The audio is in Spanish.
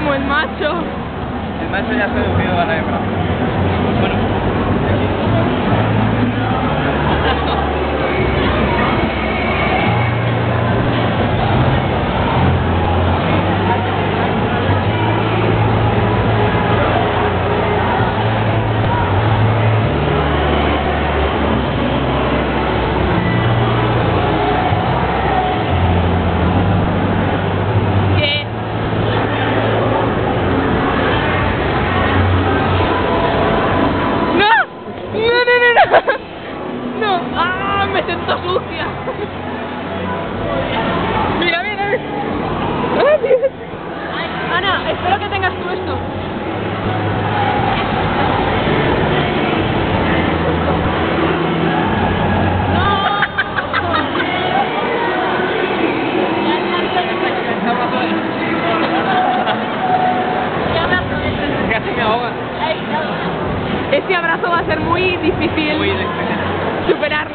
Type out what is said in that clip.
como el macho. El macho ya ha seducido a la hembra. Bueno. No, ¡ah! Me siento sucia. Mira, mira. ¡Ah, Dios! Ana, espero que tengas tú esto. Casi me ahoga. Ese abrazo va a ser muy difícil superarlo.